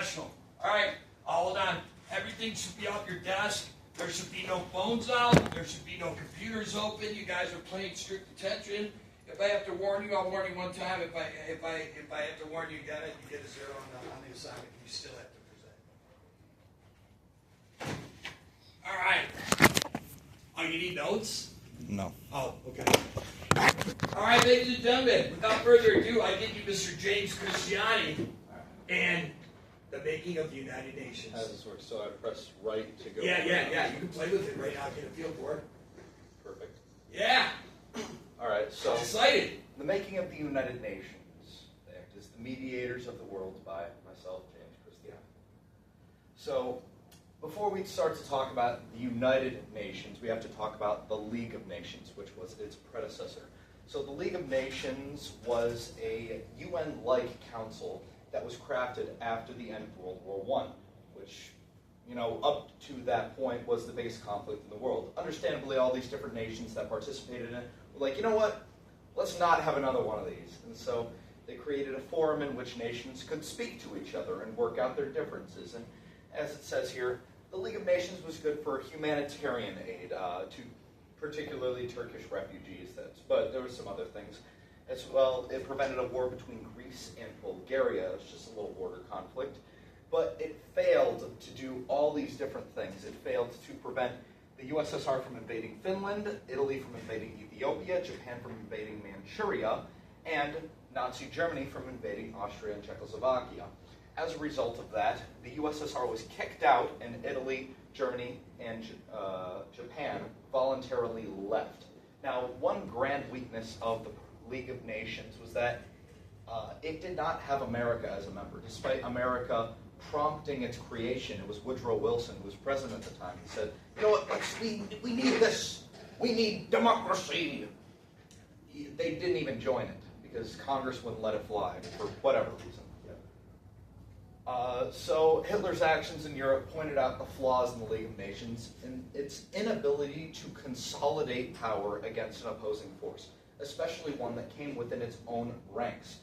professional. All right, hold on. Everything should be off your desk. There should be no phones out. There should be no computers open. You guys are paying strict attention. If I have to warn you, I'll warn you one time. If I have to warn you, you get a 0 on the assignment. You still have to present. All right. Oh, you need notes? No. Oh, okay. All right, ladies and gentlemen, without further ado, I give you Mr. James Christiani and the making of the United Nations. How does this work? So I press right to go. Yeah. You can play with it right now. Get a feel for it. Perfect. Yeah. All right. So I'm excited. the making of the United Nations. They act as the mediators of the world by myself, James Christiani. So before we start to talk about the United Nations, we have to talk about the League of Nations, which was its predecessor. So the League of Nations was a UN-like council that was crafted after the end of World War I, which, up to that point was the biggest conflict in the world. Understandably, all these different nations that participated in it were like, you know what? Let's not have another one of these. And so they created a forum in which nations could speak to each other and work out their differences. And as it says here, the League of Nations was good for humanitarian aid to particularly Turkish refugees, but there were some other things as well. It prevented a war between Greece and Bulgaria. It was just a little border conflict. But it failed to do all these different things. It failed to prevent the USSR from invading Finland, Italy from invading Ethiopia, Japan from invading Manchuria, and Nazi Germany from invading Austria and Czechoslovakia. As a result of that, the USSR was kicked out, and Italy, Germany, and Japan voluntarily left. Now, one grand weakness of the League of Nations was that it did not have America as a member. Despite America prompting its creation, it was Woodrow Wilson, who was president at the time. He said, you know what, we need this. We need democracy. They didn't even join it because Congress wouldn't let it fly for whatever reason. So Hitler's actions in Europe pointed out the flaws in the League of Nations and its inability to consolidate power against an opposing force, especially one that came within its own ranks.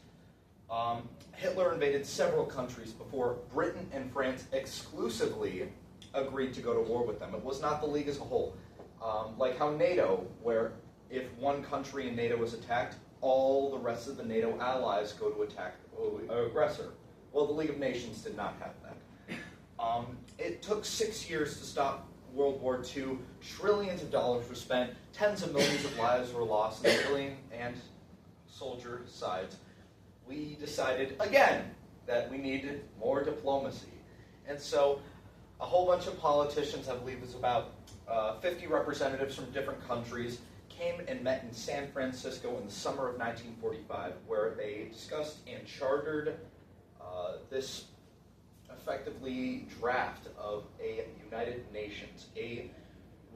Hitler invaded several countries before Britain and France exclusively agreed to go to war with them. It was not the League as a whole. Like how NATO, where if one country in NATO was attacked, all the rest of the NATO allies go to attack the aggressor. Well, the League of Nations did not have that. It took 6 years to stop World War II. Trillions of dollars were spent. Tens of millions of lives were lost on the civilian and soldier sides. We decided, again, that we needed more diplomacy. And so a whole bunch of politicians, I believe it was about 50 representatives from different countries, came and met in San Francisco in the summer of 1945, where they discussed and chartered this effectively draft of a United Nations, a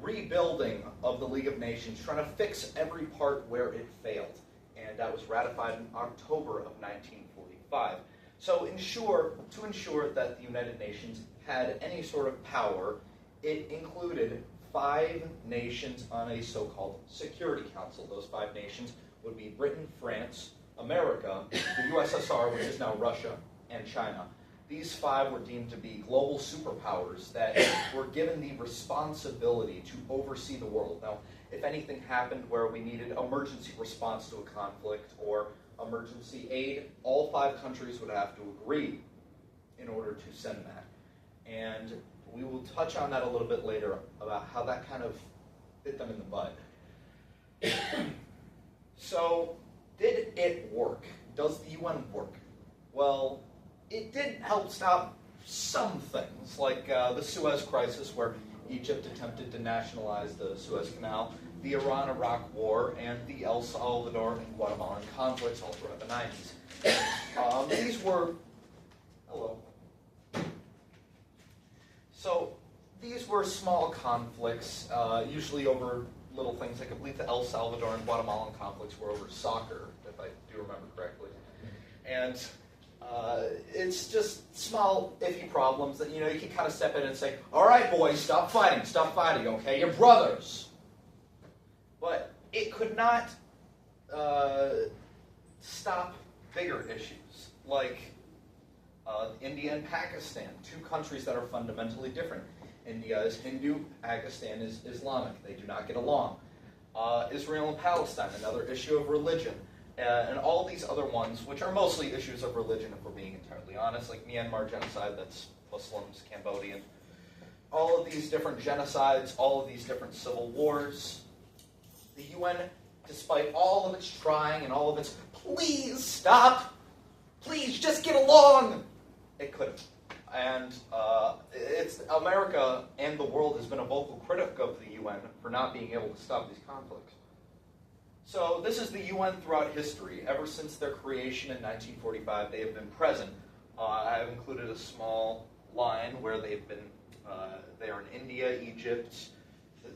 rebuilding of the League of Nations, trying to fix every part where it failed. And that was ratified in October of 1945. So to ensure that the United Nations had any sort of power, it included 5 nations on a so-called Security Council. Those 5 nations would be Britain, France, America, the USSR, which is now Russia, and China. These 5 were deemed to be global superpowers that were given the responsibility to oversee the world. Now, if anything happened where we needed emergency response to a conflict or emergency aid, all 5 countries would have to agree in order to send that. And we will touch on that a little bit later about how that kind of bit them in the butt. So, did it work? Does the UN work? Well, it did help stop some things, like the Suez Crisis, where Egypt attempted to nationalize the Suez Canal, the Iran-Iraq War, and the El Salvador and Guatemalan conflicts all throughout the 90s. These were... Hello. So, these were small conflicts, usually over little things. Like I believe the El Salvador and Guatemalan conflicts were over soccer, if I do remember correctly. And it's just small, iffy problems that, you can kind of step in and say, all right, boys, stop fighting, okay? You're brothers. But it could not stop bigger issues, like India and Pakistan, two countries that are fundamentally different. India is Hindu, Pakistan is Islamic. They do not get along. Israel and Palestine, another issue of religion. And all these other ones, which are mostly issues of religion, if we're being entirely honest, like Myanmar genocide, that's Muslims, Cambodian. All of these different genocides, all of these different civil wars. The UN, despite all of its trying and all of its, please stop, please just get along, it couldn't. And America and the world has been a vocal critic of the UN for not being able to stop these conflicts. So this is the UN throughout history. Ever since their creation in 1945, they have been present. I have included a small line where they've been, they are in India, Egypt,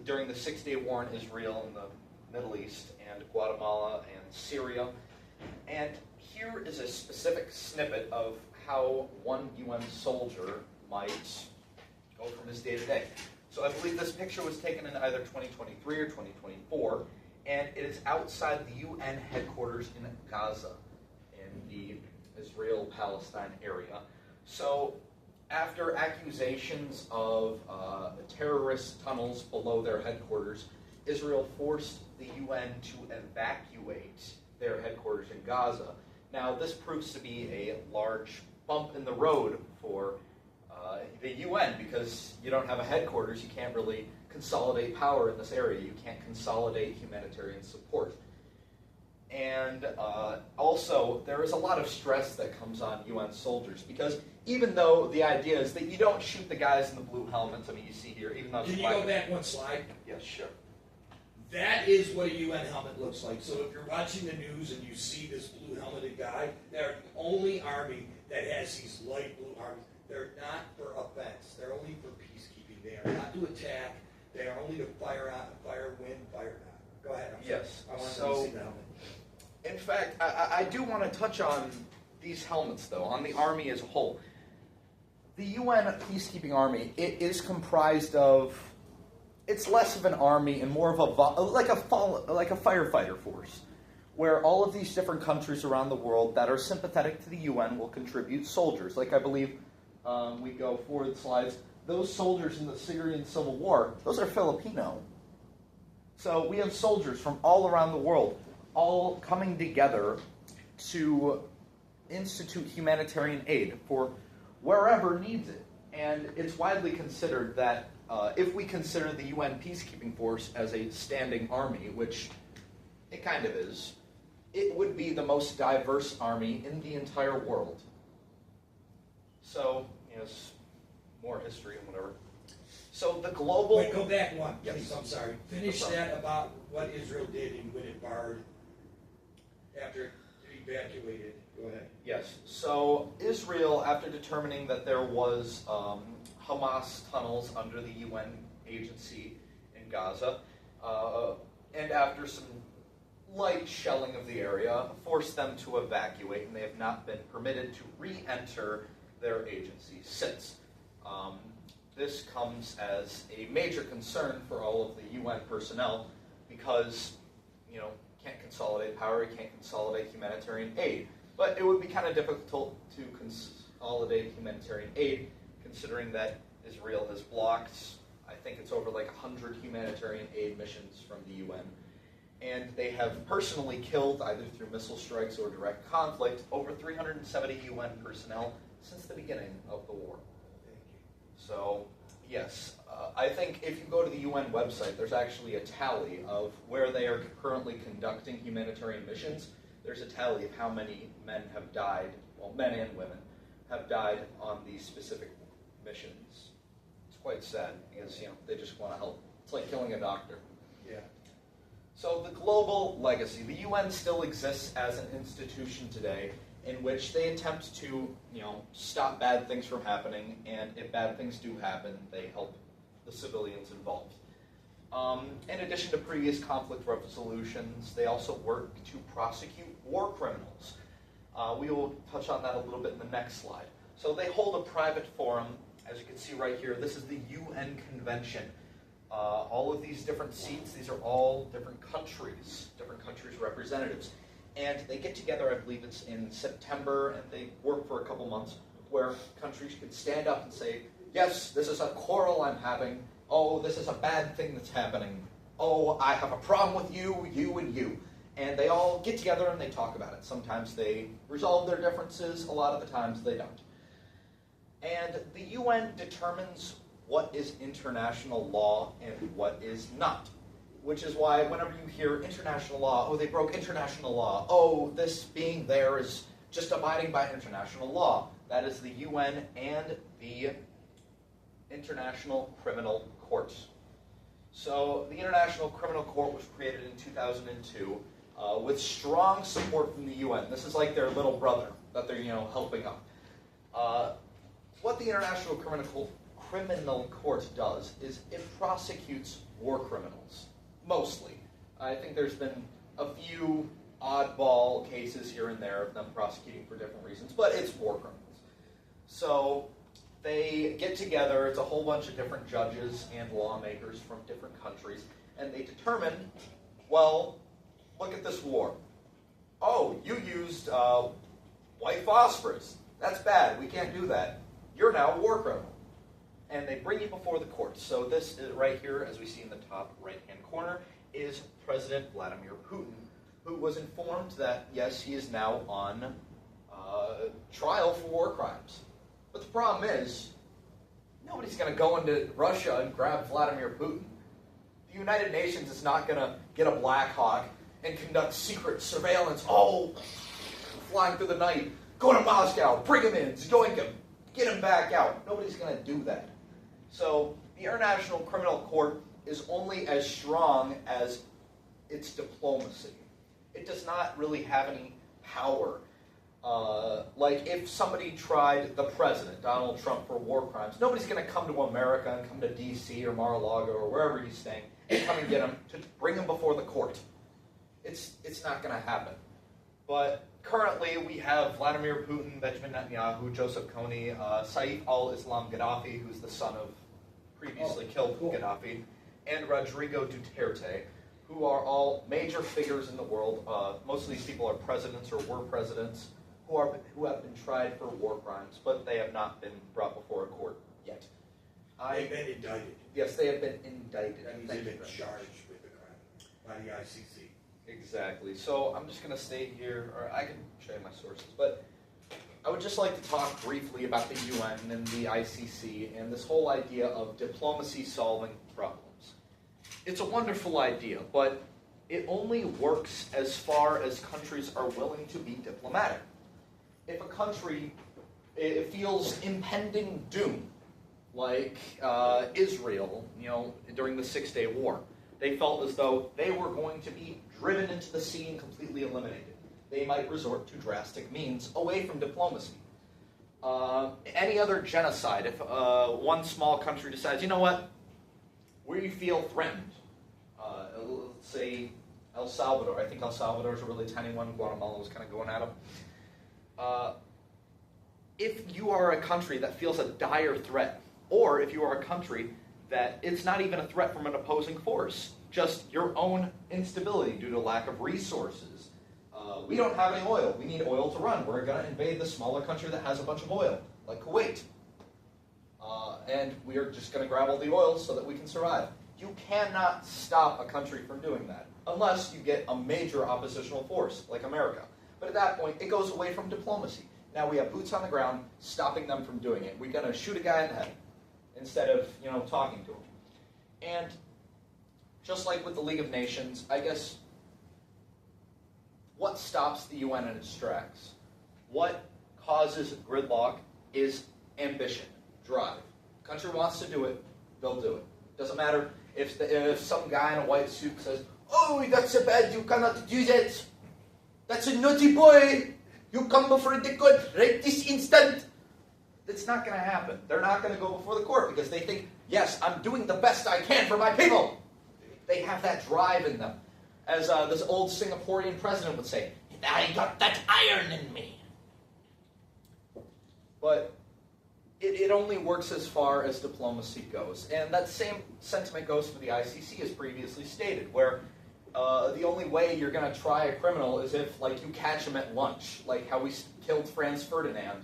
during the Six-Day War in Israel and the Middle East, and Guatemala and Syria. And here is a specific snippet of how one UN soldier might go from his day-to-day. So I believe this picture was taken in either 2023 or 2024, and it is outside the UN headquarters in Gaza, in the Israel-Palestine area. So after accusations of terrorist tunnels below their headquarters, Israel forced the UN to evacuate their headquarters in Gaza. Now, this proves to be a large bump in the road for the UN, because you don't have a headquarters, you can't really consolidate power in this area, you can't consolidate humanitarian support. And also, there is a lot of stress that comes on UN soldiers, because even though the idea is that you don't shoot the guys in the blue helmets, I mean, you see here, even though... Can you go back one slide? Yes, sure. That is what a UN helmet looks like. So if you're watching the news and you see this blue helmeted guy, they're the only army that has these light blue armies. They're not for offense. They're only for peacekeeping. They are not to attack. They are only to fire wind, fire not. Go ahead. Yes. I want to So, see the helmet. in fact, I do want to touch on these helmets, though, on the Army as a whole. The UN peacekeeping army, it is comprised of, it's less of an army and more of like a firefighter force, where all of these different countries around the world that are sympathetic to the UN will contribute soldiers. Like I believe we go forward slides. Those soldiers in the Syrian civil war, those are Filipino. So we have soldiers from all around the world all coming together to institute humanitarian aid for wherever needs it. And it's widely considered that if we consider the UN peacekeeping force as a standing army, which it kind of is, it would be the most diverse army in the entire world. So, yes, more history and whatever. So the global... Wait, go back one, Yes. please, I'm sorry. Finish that about what Israel did in Winnetbard after it evacuated. Go ahead. Yes. So Israel, after determining that there was Hamas tunnels under the UN agency in Gaza, and after some light shelling of the area, forced them to evacuate, and they have not been permitted to re-enter their agency since. This comes as a major concern for all of the UN personnel because, can't consolidate power, you can't consolidate humanitarian aid. But it would be kind of difficult to consolidate humanitarian aid considering that Israel has blocked, I think it's over like 100 humanitarian aid missions from the UN. And they have personally killed, either through missile strikes or direct conflict, over 370 UN personnel since the beginning of the war. So, yes, I think if you go to the UN website, there's actually a tally of where they are currently conducting humanitarian missions. There's a tally of how many men have died, well, men and women, have died on these specific missions. It's quite sad because, they just want to help. It's like killing a doctor. Yeah. So the global legacy, the UN still exists as an institution today in which they attempt to, stop bad things from happening, and if bad things do happen, they help the civilians involved. In addition to previous conflict resolutions, they also work to prosecute war criminals. We will touch on that a little bit in the next slide. So they hold a private forum, as you can see right here. This is the UN Convention. All of these different seats, these are all different countries representatives. And they get together, I believe it's in September, and they work for a couple months. where countries could stand up and say, yes, this is a quarrel I'm having. Oh, this is a bad thing that's happening. Oh, I have a problem with you, you, and you. And they all get together and they talk about it. Sometimes they resolve their differences, a lot of the times they don't. And the UN determines what is international law and what is not. Which is why whenever you hear international law, oh, they broke international law, oh, this being there is just abiding by international law. That is the UN and the International Criminal Court. So the International Criminal Court was created in 2002 with strong support from the UN. This is like their little brother that they're helping up. What the International Criminal Court does is it prosecutes war criminals, mostly. I think there's been a few oddball cases here and there of them prosecuting for different reasons, but it's war criminals. So they get together, it's a whole bunch of different judges and lawmakers from different countries, and they determine, well, look at this war. Oh, you used white phosphorus. That's bad. We can't do that. You're now a war criminal. And they bring you before the courts. So this is right here, as we see in the top right-hand corner, is President Vladimir Putin, who was informed that, yes, he is now on trial for war crimes. But the problem is, nobody's going to go into Russia and grab Vladimir Putin. The United Nations is not going to get a Black Hawk and conduct secret surveillance, flying through the night, go to Moscow, bring him in, zoink him, get him back out. Nobody's going to do that. So the International Criminal Court is only as strong as its diplomacy. It does not really have any power. Like if somebody tried the president, Donald Trump, for war crimes, nobody's going to come to America and come to D.C. or Mar-a-Lago or wherever he's staying and come and get him to bring him before the court. It's not going to happen. But currently we have Vladimir Putin, Benjamin Netanyahu, Joseph Kony, Saif al-Islam Gaddafi, who's the son of previously killed Gaddafi, and Rodrigo Duterte, who are all major figures in the world. Most of these people are presidents or were presidents who have been tried for war crimes, but they have not been brought before a court yet. They've been indicted. Yes, they have been indicted. That means they've been charged with the crime by the ICC. Exactly. So I'm just going to stay here, or I can show you my sources, but I would just like to talk briefly about the UN and the ICC and this whole idea of diplomacy solving problems. It's a wonderful idea, but it only works as far as countries are willing to be diplomatic. If a country feels impending doom, like Israel, during the 6-Day War, they felt as though they were going to be driven into the sea and completely eliminated. They might resort to drastic means away from diplomacy. Any other genocide, if one small country decides, you know what, we feel threatened. Let's say El Salvador. I think El Salvador is a really tiny one. Guatemala was kind of going at them. If you are a country that feels a dire threat, or if you are a country that it's not even a threat from an opposing force, just your own instability due to lack of resources. We don't have any oil. We need oil to run. We're going to invade the smaller country that has a bunch of oil, like Kuwait. And we are just going to grab all the oil so that we can survive. You cannot stop a country from doing that, unless you get a major oppositional force, like America. But at that point, it goes away from diplomacy. Now we have boots on the ground stopping them from doing it. We're going to shoot a guy in the head instead of, talking to him. And just like with the League of Nations, I guess, what stops the UN in its tracks? What causes gridlock is ambition, drive. Country wants to do it, they'll do it. Doesn't matter if some guy in a white suit says, "Oh, that's so bad, you cannot do that. That's a naughty boy. You come before the court right this instant." It's not going to happen. They're not going to go before the court because they think, yes, I'm doing the best I can for my people. They have that drive in them. As this old Singaporean president would say, "I got that iron in me." But it only works as far as diplomacy goes. And that same sentiment goes for the ICC, as previously stated, where the only way you're going to try a criminal is if, you catch him at lunch, like how we killed Franz Ferdinand,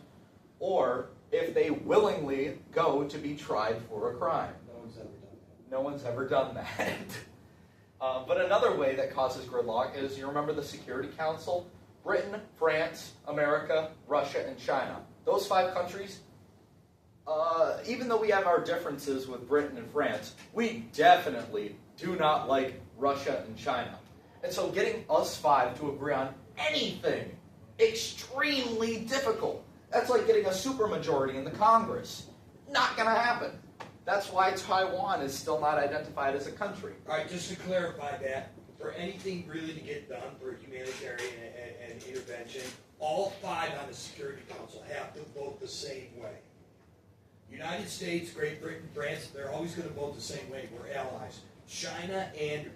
or if they willingly go to be tried for a crime. No one's ever done that. No one's ever done that. But another way that causes gridlock is, you remember the Security Council? Britain, France, America, Russia, and China. Those 5 countries, even though we have our differences with Britain and France, we definitely do not like Russia and China. And so getting us 5 to agree on anything, extremely difficult. That's like getting a supermajority in the Congress. Not going to happen. That's why Taiwan is still not identified as a country. All right, just to clarify that, for anything really to get done for humanitarian and intervention, all 5 on the Security Council have to vote the same way. United States, Great Britain, France, they're always going to vote the same way. We're allies. China and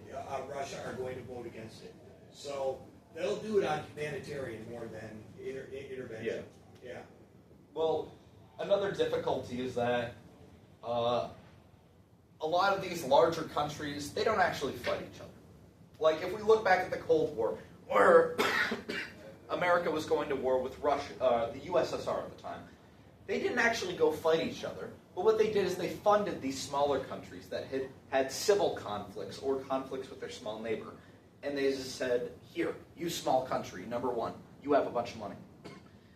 Russia are going to vote against it. So they'll do it on humanitarian more than intervention. Yeah. Well, another difficulty is that a lot of these larger countries, they don't actually fight each other. Like, if we look back at the Cold War, where America was going to war with Russia, the USSR at the time, they didn't actually go fight each other. But what they did is they funded these smaller countries that had civil conflicts or conflicts with their small neighbor. And they just said, here, you small country, number 1, you have a bunch of money.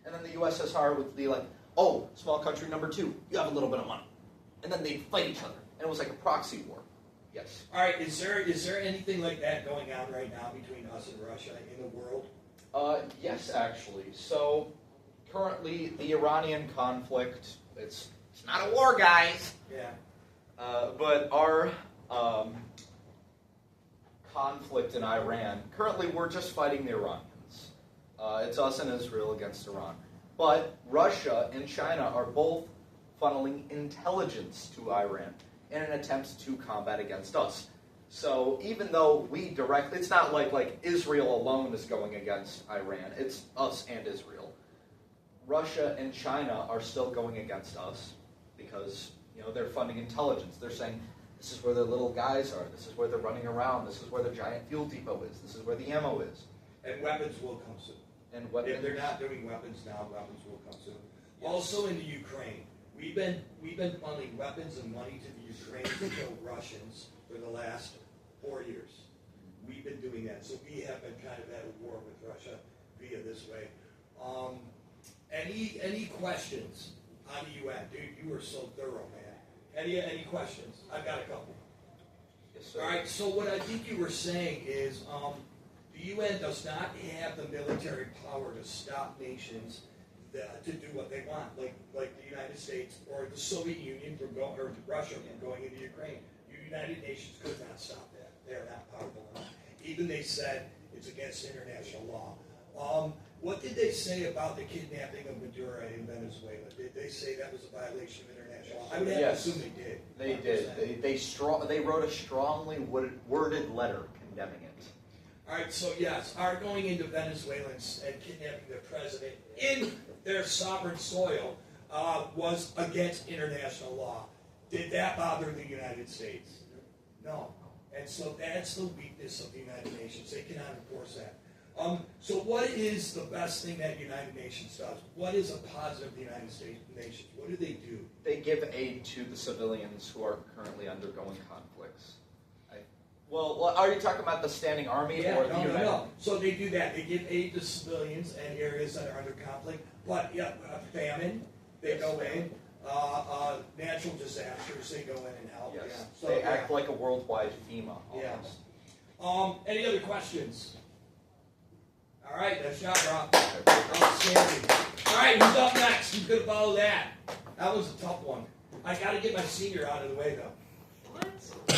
And then the USSR would be like, oh, small country number 2, you have a little bit of money. And then they'd fight each other. And it was like a proxy war. Yes. All right, is there anything like that going on right now between us and Russia in the world? Yes, actually. So, currently, the Iranian conflict, it's not a war, guys. Yeah. But our conflict in Iran, currently we're just fighting the Iranians. It's us and Israel against Iran. But Russia and China are both funneling intelligence to Iran in an attempt to combat against us. So even though we directly, it's not like Israel alone is going against Iran, it's us and Israel. Russia and China are still going against us because, they're funding intelligence. They're saying, this is where the little guys are, this is where they're running around, this is where the giant fuel depot is, this is where the ammo is. And weapons will come soon. And weapons. If they're not doing weapons now, weapons will come soon. Also in the Ukraine, we've been funneling weapons and money to the Ukraine to kill Russians for the last 4 years. We've been doing that, so we have been kind of at a war with Russia via this way. Any questions on the UN? Dude, you were so thorough, man. Any questions? I've got a couple. Yes, sir. All right, so what I think you were saying is the UN does not have the military power to stop nations to do what they want, like the United States or the Soviet Union or Russia from going into Ukraine. The United Nations could not stop that. They are not powerful enough. Even they said it's against international law. What did they say about the kidnapping of Maduro in Venezuela? Did they say that was a violation of international law? I would have to assume they did. They did. They wrote a strongly worded letter condemning it. All right, so yes, our going into Venezuelans and kidnapping their president in their sovereign soil was against international law. Did that bother the United States? No. And so that's the weakness of the United Nations. They cannot enforce that. So what is the best thing that United Nations does? What is a positive of the United States Nations? What do they do? They give aid to the civilians who are currently undergoing conflicts. Well, are you talking about the standing army or the United? No. So they do that. They give aid to civilians and areas that are under conflict. But famine, they go in. Natural disasters, they go in and help. Yes. Yeah. So, they act like a worldwide FEMA almost. Yeah. Any other questions? All right, that's shot, Rob. Outstanding. All right, who's up next? Who's going to follow that? That was a tough one. I got to get my senior out of the way, though.